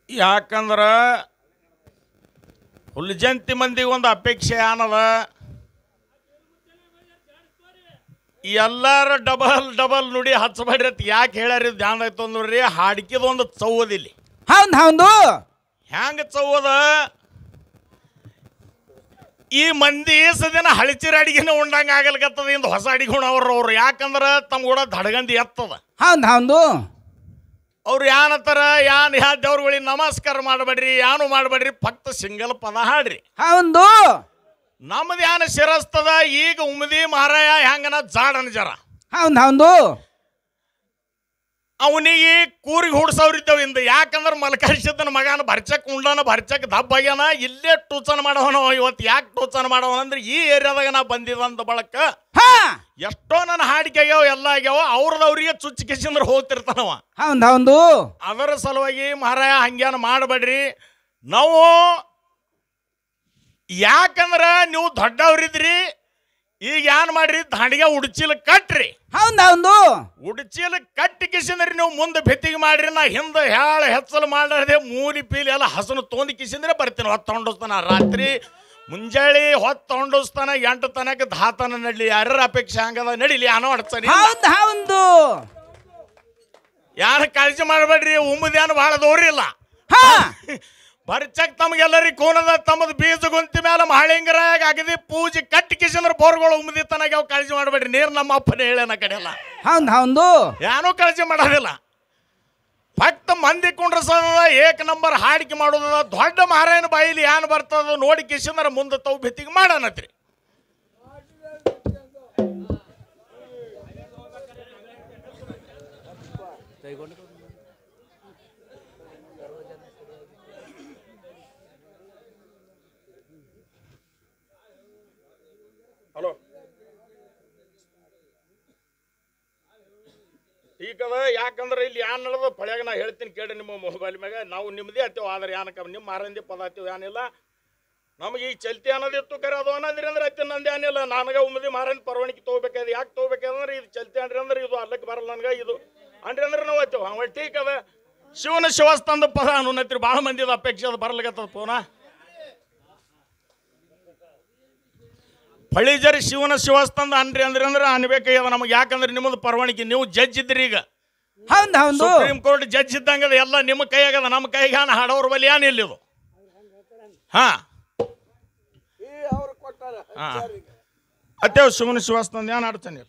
ಯಾಕಂದ್ರ ಹುಲ್ಜಂತಿ ಮಂದಿಗೆ ಒಂದು ಅಪೇಕ್ಷೆ ಏನದ, ಎಲ್ಲಾರ ಡಬಲ್ ಡಬಲ್ ನುಡಿ ಹಚ್ಚಬೇಡ್ರಿ ಅಂತ ಯಾಕೆ ಹೇಳ್ಯಾರ ಧ್ಯಾನ ಆಯ್ತು ಅಂದ್ರಿ, ಹಾಡ್ಕಿದೊಂದು ಚೌವದಿಲ್ಲಿ. ಹೌದು ಹ್ಯಾಂಗ ಚೌವದ, ಈ ಮಂದಿ ಸದಿನ ಹಳಚಿರ ಅಡಿಗೆನ ಉಂಡಂಗ ಆಗಲ್ಕತ್ತದ ಇಂದ ಹೊಸ ಅಡಿಗೆ ಉಣವ್ರು. ಯಾಕಂದ್ರ ತಮ್ಮ ಕೂಡ ದಡಗಂದಿ ಎತ್ತದ. ಹೌದು ಅವ್ರು ಏನತ್ತಾರ, ಯಾ ದೇವ್ರುಗಳಿಗೆ ನಮಸ್ಕಾರ ಮಾಡಬೇಡ್ರಿ, ಯಾನು ಮಾಡಬೇಡ್ರಿ, ಫಕ್ತ ಸಿಂಗಲ್ ಪದ ಹಾಡ್ರಿ. ಹೌದು ನಮ್ದು ಯಾನ ಶಿರಸ್ತದ. ಈಗ ಉಮದಿ ಮಾರಾಯ ಹೆಂಗನ ಜಾಡನ ಜರ. ಹೌದು ಅವನಿಗೆ ಕೂರಿಗೆ ಹುಡ್ಸವ್ರಿದ್ದೇವೆ ಇಂದ. ಯಾಕಂದ್ರೆ ಮಲ್ಕರಿಸಿದ್ದನ ಮಗನ ಭರ್ಚಕ್ ಉಂಡನ, ಭರ್ಚಕ್ ದಬ್ಬಾಗ್ಯಾನ, ಇಲ್ಲೇ ಟೂಚನ್ ಮಾಡವನ. ಇವತ್ತು ಯಾಕೆ ಟೂಚನ್ ಮಾಡವನ ಅಂದ್ರೆ ಈ ಏರಿಯಾದಾಗ ನಾ ಬಂದಿದಂತ ಬಳಕ ಎಷ್ಟೋ ನನ್ನ ಹಾಡಿಕೆ ಆಗ್ಯಾವ, ಎಲ್ಲ ಆಗ್ಯಾವ. ಅವ್ರದವ್ರಿಗೆ ಚುಚ್ಚಿ ಕಿಸಿಂದ್ರೆ ಹೋಗ್ತಿರ್ತಾನವ. ಹೌದು ಅದರ ಸಲುವಾಗಿ ಮಹಾರಾಯ ಹಂಗ್ಯಾನ ಮಾಡಬೇಡ್ರಿ. ನಾವು ಯಾಕಂದ್ರ ನೀವು ದೊಡ್ಡವ್ರಿದ್ರಿ, ಈಗ ಏನ್ ಮಾಡ್ರಿ, ದಾಂಡಿಗೆ ಉಡ್ಚಿಲ್ ಕಟ್ರಿ. ಹೌದು ಉಡ್ಚಿಲ್ ಕಟ್ಟಿ ಕಿಸಿಂದ್ರಿ ನೀವು ಮುಂದೆ ಬೆತ್ತಿಗೆ ಮಾಡ್ರಿ. ನಾ ಹಿಂದೆ ಹೇಳ ಹೆಚ್ಚಲು ಮಾಡದೆ ಮೂಲಿ ಪೀಲಿ ಎಲ್ಲ ಹಸನು ತೊಂದು ಕಿಸಿಂದ್ರೆ ಬರ್ತೀನಿ. ಹೊತ್ತು ಹೊಂಡಿಸ್ತಾನ ರಾತ್ರಿ ಮುಂಜಾಳಿ ಹೊತ್ತು ಹೊಂಡಿಸ್ತಾನ 8 ತನಕ 10 ತನ ನಡಲಿ. ಯಾರ ಅಪೇಕ್ಷೆ ಹಂಗದ ನಡಿಲಿ, ಅನ್ನೋ ಅಡ್ತಾನೆ. ಹೌದು ಯಾರು ಕಾಳಜಿ ಮಾಡಬೇಡ್ರಿ. ಉಮ್ಮದೇನು ಭಾಳ ದೂರಿಲ್ಲ. ಬರ್ಚಕ್ ತಮಗೆಲ್ಲರಿಗೆ ಕೋನದ ತಮ್ಮದು ಬೀಜ ಗುಂತಿ ಮೇಲೆ ಮಹಳಿಂಗರಾಗ ಅಗದಿ ಪೂಜೆ ಕಟ್ಟಿ ಕಿಸಿಂದ್ರ ಬೋರ್ಗಳು ಉಮ್ಮದಿ ತನಕ ಅವು ಕಾಳಜಿ ಮಾಡಬೇಡ್ರಿ. ನೀರು ನಮ್ಮ ಅಪ್ಪನೇ ಹೇಳನ ಕಡೆಯಲ್ಲ. ಹೌದು ಏನೂ ಕಾಳಜಿ ಮಾಡೋದಿಲ್ಲ. ಭಕ್ತ ಮಂದಿ ಕುಂಡ್ರಸದ ಏಕ ನಂಬರ್ ಹಾಡಿಕೆ ಮಾಡೋದ. ದೊಡ್ಡ ಮಹಾರಾಯನ ಬಾಯಿಲಿ ಏನು ಬರ್ತದ ನೋಡಿ ಕಿಸಿಂದ್ರ ಮುಂದೆ ತಾವು ಬೆತ್ತಿಗೆ ಮಾಡನತ್ರಿ. ಹಲೋ, ಈಗದ ಯಾಕಂದ್ರೆ ಇಲ್ಲಿ ಏನ್ ನಡೆದ ಪಳ್ಯಾಗ ನಾ ಹೇಳ್ತೀನಿ ಕೇಳಿ ನಿಮ್ಮ ಮೊಬೈಲ್ ಮ್ಯಾಗ. ನಾವು ನಿಮ್ಮದೇ ಹತ್ತೇವೆ, ಆದ್ರೆ ಏನಕ್ಕ ನಿಮ್ಮ ಮಾರಂದಿ ಪದ ಹತ್ತೇವೆ ಏನಿಲ್ಲ. ನಮಗೆ ಈಗ ಚಲ್ತಿ ಅನ್ನೋದಿತ್ತು ಕರೆ ಅದು ಅನ್ನೋದ್ರಿ ಅಂದ್ರೆ ಹತ್ತಿ ನಂದು ಏನಿಲ್ಲ. ನನಗೆ ಉಮ್ಮದಿ ಮಾರಂದಿ ಪರವಾನಿಗೆ ತೊಗೋಬೇಕಾದ್ರೆ ಯಾಕೆ ತೊಗೋಬೇಕಾದ್ರೆ ಇದು ಚಲ್ತಿ ಅನ್ರಿ ಅಂದ್ರೆ ಇದು ಅಲ್ಲಕ್ಕೆ ಬರಲ್ಲ ನನಗೆ, ಇದು ಅನ್ರಿ ಅಂದ್ರೆ ನಾವು ಹತ್ತೇವೆ. ಅವ ಟೀಕ್ ಅದ. ಶಿವನ ಶಿವಸ್ತಂದ ಪದ ಅನ್ನತ್ರಿ. ಭಾಳ ಮಂದಿದ ಅಪೇಕ್ಷೆ ಅದು ಬರ್ಲಿಕ್ಕತ್ತದ ಪೋನ. ಫಳಿಜರಿ ಶಿವನ ಶಿವಸ್ತಂದ ಅನ್ರಿ ಅಂದ್ರೆ ಅನ್ಬೇಕಾಗ್ಯದ ನಮಗೆ. ಯಾಕಂದ್ರೆ ನಿಮ್ಮದು ಪರವಾನಿಗೆ ನೀವು ಜಡ್ಜ್ ಇದ್ರಿ. ಈಗ ಸುಪ್ರೀಂ ಕೋರ್ಟ್ ಜಡ್ಜ್ ಇದ್ದಂಗದ. ಎಲ್ಲ ನಿಮ್ಮ ಕೈಯಾಗದ, ನಮ್ಮ ಕೈಗೆ ಹಾಡೋರ ಬಳಿ ಏನಿಲ್ಲ ಇದು. ಅತ್ತೇವ್ ಶಿವನ ಶಿವಸ್ತಂದ ಏನ್ ಆಡ್ತಾನೆ.